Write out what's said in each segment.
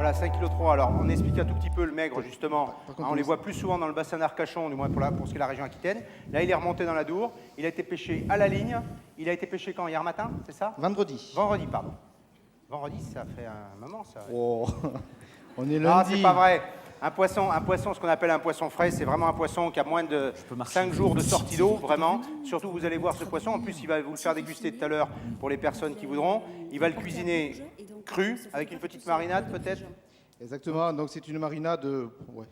Voilà, 5,3 kg. Alors, on explique un tout petit peu le maigre, justement. Par contre, On les voit plus souvent dans le bassin d'Arcachon, du moins pour ce qui est la région aquitaine. Là, il est remonté dans la Dour. Il a été pêché à la ligne. Il a été pêché quand? Hier matin, c'est ça? Vendredi. Vendredi, pardon. Vendredi, ça fait un moment, ça. Oh, on est lundi. Ah, c'est pas vrai. Un poisson, ce qu'on appelle un poisson frais, c'est vraiment un poisson qui a moins de 5 jours de sortie d'eau, vraiment. Surtout, vous allez voir ce poisson. En plus, il va vous le faire déguster tout à l'heure pour les personnes qui voudront. Il va le cuisiner cru, avec une petite marinade, peut-être. Exactement, donc c'est une marinade, ouais,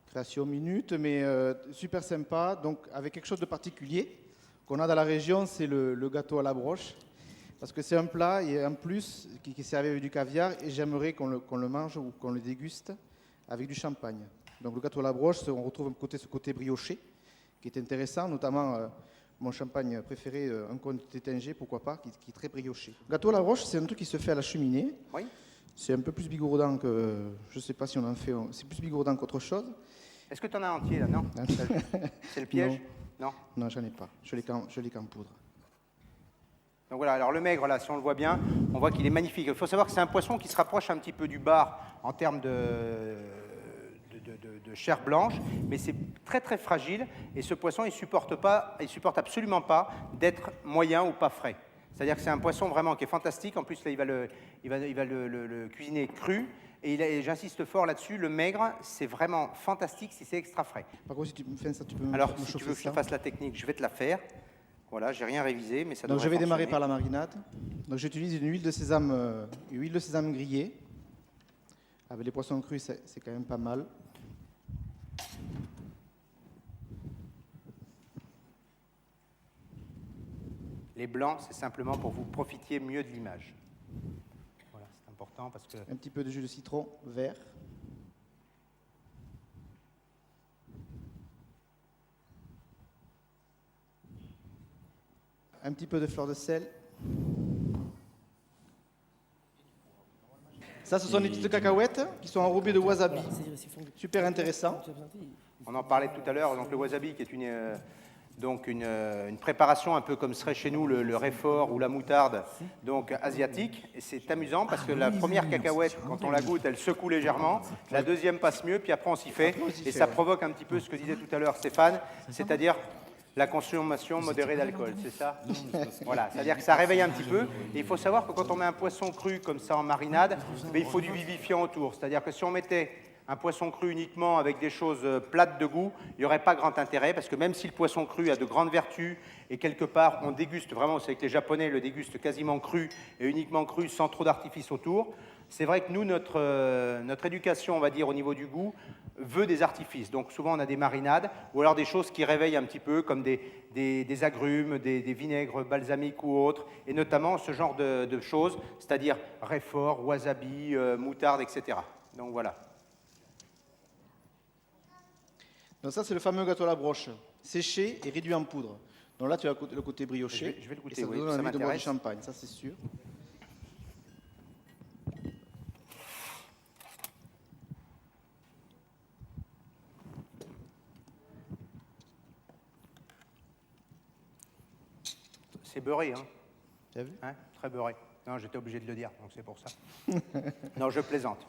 création minute, mais super sympa. Donc avec quelque chose de particulier qu'on a dans la région, c'est le gâteau à la broche. Parce que c'est un plat, et en plus, qui est servi avec du caviar, et j'aimerais qu'on le mange ou qu'on le déguste avec du champagne. Donc le gâteau à la broche, on retrouve ce côté brioché, qui est intéressant, notamment mon champagne préféré, un Comte d'Étinger, pourquoi pas, qui est très brioché. Le gâteau à la broche, c'est un truc qui se fait à la cheminée. Oui. C'est un peu plus bigourdant que... Je ne sais pas si on en fait... C'est plus bigourdant qu'autre chose. Est-ce que tu en as un entier, là? Non. C'est le piège? Non. Non, j'en ai pas. Je l'ai qu'en poudre. Donc voilà, alors le maigre, là, si on le voit bien, on voit qu'il est magnifique. Il faut savoir que c'est un poisson qui se rapproche un petit peu du bar en termes de chair blanche, mais c'est très très fragile, et ce poisson, il supporte absolument pas d'être moyen ou pas frais. C'est-à-dire que c'est un poisson vraiment qui est fantastique. En plus, là, il va le cuisiner cru. Et j'insiste fort là-dessus, le maigre, c'est vraiment fantastique si c'est extra frais. Par contre, si tu me fais ça, tu peux me Alors, me si tu chauffer veux que je te ça. fasse la technique, je vais te la faire. Voilà, j'ai rien révisé, mais ça Donc devrait je vais démarrer fonctionner. par la marinade. Donc j'utilise une huile de sésame grillée. Avec les poissons crus, c'est quand même pas mal. Les blancs, c'est simplement pour que vous profitiez mieux de l'image. Voilà, c'est important parce que... Un petit peu de jus de citron vert. Un petit peu de fleur de sel. Ça, ce sont des petites cacahuètes qui sont enrobées de wasabi. Super intéressant. On en parlait tout à l'heure, donc le wasabi qui est une préparation un peu comme serait chez nous le réfort ou la moutarde, donc asiatique. Et c'est amusant parce que la première cacahuète, quand on la goûte, elle secoue légèrement. La deuxième passe mieux, puis après on s'y fait. Et ça provoque un petit peu ce que disait tout à l'heure Stéphane, c'est-à-dire la consommation modérée d'alcool, c'est ça? Voilà, c'est-à-dire que ça réveille un petit peu. Et il faut savoir que quand on met un poisson cru comme ça en marinade, il faut du vivifiant autour. C'est-à-dire que si on mettait un poisson cru uniquement avec des choses plates de goût, il n'y aurait pas grand intérêt, parce que même si le poisson cru a de grandes vertus, et quelque part on déguste vraiment, c'est que les Japonais le dégustent quasiment cru, et uniquement cru, sans trop d'artifice autour, c'est vrai que nous, notre éducation, on va dire, au niveau du goût, veut des artifices. Donc souvent on a des marinades, ou alors des choses qui réveillent un petit peu, comme des agrumes, des vinaigres balsamiques ou autres, et notamment ce genre de choses, c'est-à-dire réfort, wasabi, moutarde, etc. Donc voilà. Donc ça, c'est le fameux gâteau à la broche, séché et réduit en poudre. Donc là, tu as le côté brioché. Je vais le et goûter, ça te oui, donne ça envie de boire du m'intéresse. champagne, ça c'est sûr. C'est beurré, hein, Tu as vu? hein, très beurré. Non, j'étais obligé de le dire, donc c'est pour ça. Non, je plaisante.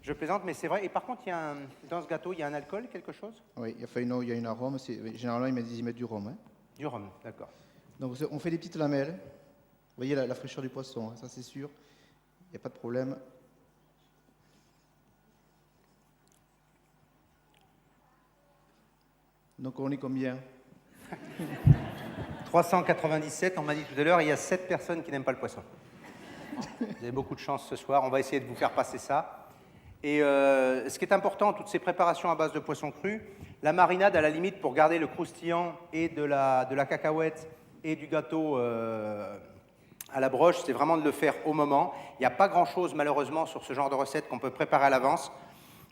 Je plaisante, mais c'est vrai. Et par contre, dans ce gâteau, il y a un alcool, quelque chose? Oui, il y a une arôme. Généralement, ils mettent du rhum. Hein. Du rhum, d'accord. Donc on fait des petites lamelles. Vous voyez la fraîcheur du poisson, hein, ça c'est sûr. Il n'y a pas de problème. Donc on est combien? 397, on m'a dit tout à l'heure, il y a 7 personnes qui n'aiment pas le poisson. Vous avez beaucoup de chance ce soir, on va essayer de vous faire passer ça. Et ce qui est important, toutes ces préparations à base de poisson cru, la marinade à la limite pour garder le croustillant et de la cacahuète et du gâteau à la broche, c'est vraiment de le faire au moment. Il n'y a pas grand-chose malheureusement sur ce genre de recette qu'on peut préparer à l'avance.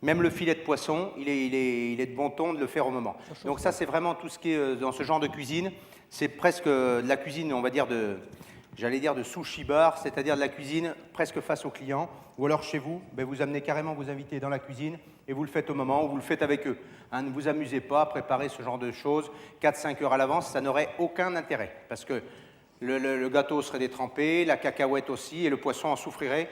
Même le filet de poisson, il est de bon ton de le faire au moment. Donc ça, c'est vraiment tout ce qui est dans ce genre de cuisine. C'est presque de la cuisine, on va dire, j'allais dire de sushi bar, c'est-à-dire de la cuisine presque face aux clients. Ou alors chez vous, vous amenez carrément vos invités dans la cuisine et vous le faites au moment ou vous le faites avec eux. Hein, ne vous amusez pas à préparer ce genre de choses 4-5 heures à l'avance, ça n'aurait aucun intérêt. Parce que le gâteau serait détrempé, la cacahuète aussi, et le poisson en souffrirait.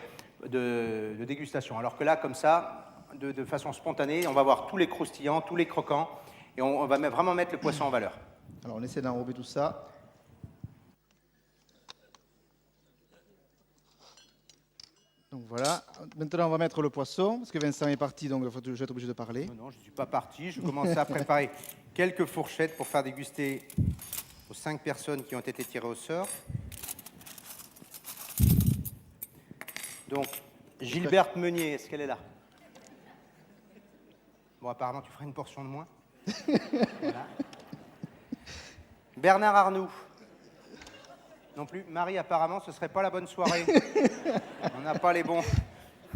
de dégustation. Alors que là, comme ça, de façon spontanée, on va voir tous les croustillants, tous les croquants, et on va vraiment mettre le poisson en valeur. Alors on essaie d'enrober tout ça. Donc voilà, maintenant on va mettre le poisson, parce que Vincent est parti, donc je vais être obligé de parler. Non, je ne suis pas parti, je commençais à préparer quelques fourchettes pour faire déguster aux 5 personnes qui ont été tirées au sort. Donc, Gilberte Meunier, est-ce qu'elle est là? Bon, apparemment, tu feras une portion de moins. Voilà. Bernard Arnoux. Non plus. Marie, apparemment, ce ne serait pas la bonne soirée. On n'a pas les bons.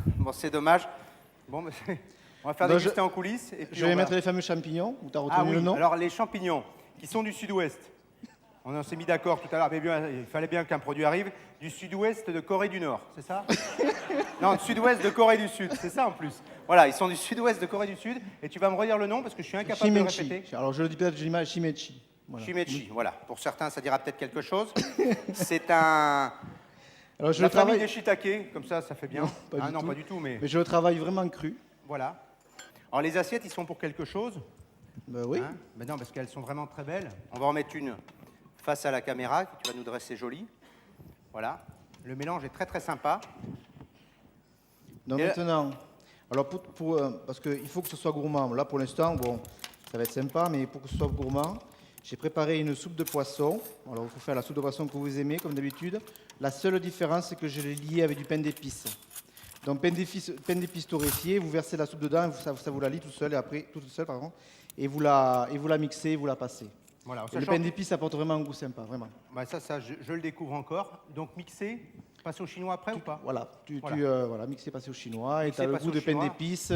Bon, c'est dommage. Bon, mais on va faire déguster en coulisses. Et puis je vais mettre les fameux champignons, où tu as retenu le nom. Alors, les champignons, qui sont du sud-ouest. On s'est mis d'accord tout à l'heure, mais bien, il fallait bien qu'un produit arrive du sud-ouest de Corée du Nord, c'est ça? Non, du sud-ouest de Corée du Sud, c'est ça en plus. Voilà, ils sont du sud-ouest de Corée du Sud, et tu vas me redire le nom parce que je suis incapable de le répéter. Alors je le dis peut-être, j'ai mal, Shimechi. Voilà. Shimechi, voilà. Pour certains, ça dira peut-être quelque chose. C'est un... Alors, la famille des shiitake, comme ça fait bien. Non, pas du tout, mais je le travaille vraiment cru. Voilà. Alors les assiettes, ils sont pour quelque chose? Ben oui. Hein? Ben non, parce qu'elles sont vraiment très belles. On va en mettre une face à la caméra, que tu vas nous dresser jolie. Voilà. Le mélange est très très sympa. Donc maintenant, alors parce qu'il faut que ce soit gourmand. Là pour l'instant, bon, ça va être sympa, mais pour que ce soit gourmand, j'ai préparé une soupe de poisson. Alors il faut faire la soupe de poisson que vous aimez, comme d'habitude. La seule différence, c'est que je l'ai liée avec du pain d'épices. Donc pain d'épices torréfié, vous versez la soupe dedans, ça vous la lie tout seul, et après, tout seul, pardon, et vous la mixez, vous la passez. Voilà, le pain d'épices apporte vraiment un goût sympa, vraiment. Bah ça je le découvre encore. Donc mixer, passer au chinois après ou pas? Voilà, mixer, passer au chinois, et tu as le goût de pain d'épices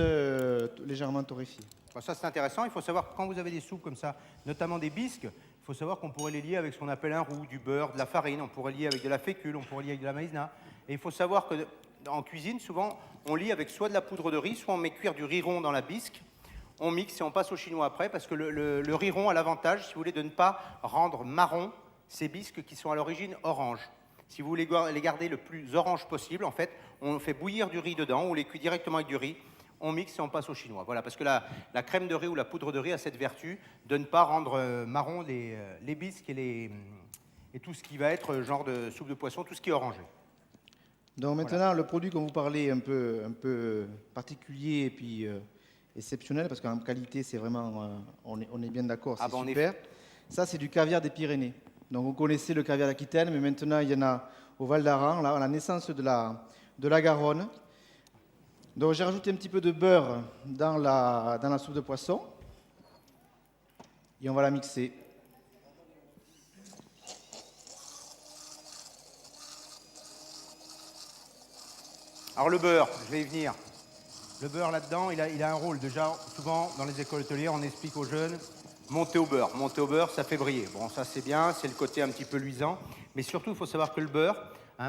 légèrement torréfié. Bah ça c'est intéressant, il faut savoir que quand vous avez des soupes comme ça, notamment des bisques, il faut savoir qu'on pourrait les lier avec ce qu'on appelle un roux, du beurre, de la farine, on pourrait lier avec de la fécule, on pourrait lier avec de la maïzena. Et il faut savoir qu'en cuisine, souvent, on lie avec soit de la poudre de riz, soit on met cuire du riz rond dans la bisque. On mixe et on passe au chinois après, parce que le riz rond a l'avantage, si vous voulez, de ne pas rendre marron ces bisques qui sont à l'origine orange. Si vous voulez les garder le plus orange possible, en fait, on fait bouillir du riz dedans, on les cuit directement avec du riz, on mixe et on passe au chinois. Voilà, parce que la crème de riz ou la poudre de riz a cette vertu de ne pas rendre marron les bisques et tout ce qui va être genre de soupe de poisson, tout ce qui est orangé. Donc maintenant, voilà. Le produit dont vous parlez un peu particulier et puis... exceptionnel, parce qu'en qualité, c'est vraiment, on est bien d'accord, c'est super. Ça, c'est du caviar des Pyrénées. Donc, vous connaissez le caviar d'Aquitaine, mais maintenant, il y en a au Val d'Aran, là, à la naissance de la Garonne. Donc, j'ai rajouté un petit peu de beurre dans la soupe de poisson. Et on va la mixer. Alors, le beurre, je vais y venir. Le beurre là-dedans, il a un rôle. Déjà, souvent, dans les écoles hôtelières, on explique aux jeunes, monter au beurre. Monter au beurre, ça fait briller. Bon, ça, c'est bien, c'est le côté un petit peu luisant. Mais surtout, il faut savoir que le beurre,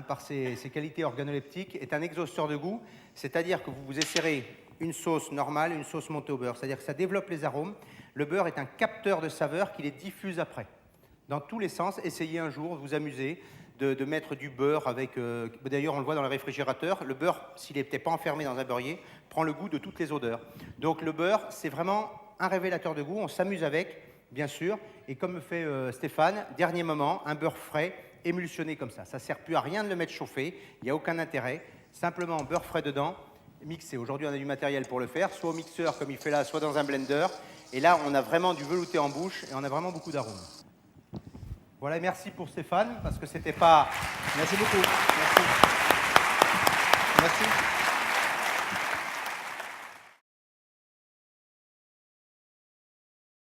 par ses qualités organoleptiques, est un exhausteur de goût. C'est-à-dire que vous essayerez une sauce normale, une sauce montée au beurre. C'est-à-dire que ça développe les arômes. Le beurre est un capteur de saveurs qui les diffuse après. Dans tous les sens, essayez un jour, vous amuser, de mettre du beurre avec... D'ailleurs, on le voit dans le réfrigérateur. Le beurre, s'il n'était pas enfermé dans un beurrier, prend le goût de toutes les odeurs. Donc le beurre, c'est vraiment un révélateur de goût. On s'amuse avec, bien sûr. Et comme fait Stéphane, dernier moment, un beurre frais, émulsionné comme ça. Ça ne sert plus à rien de le mettre chauffé. Il n'y a aucun intérêt. Simplement, beurre frais dedans, mixé. Aujourd'hui, on a du matériel pour le faire, soit au mixeur, comme il fait là, soit dans un blender. Et là, on a vraiment du velouté en bouche et on a vraiment beaucoup d'arômes. Voilà, merci pour Stéphane, parce que c'était pas... Merci beaucoup. Merci. Merci.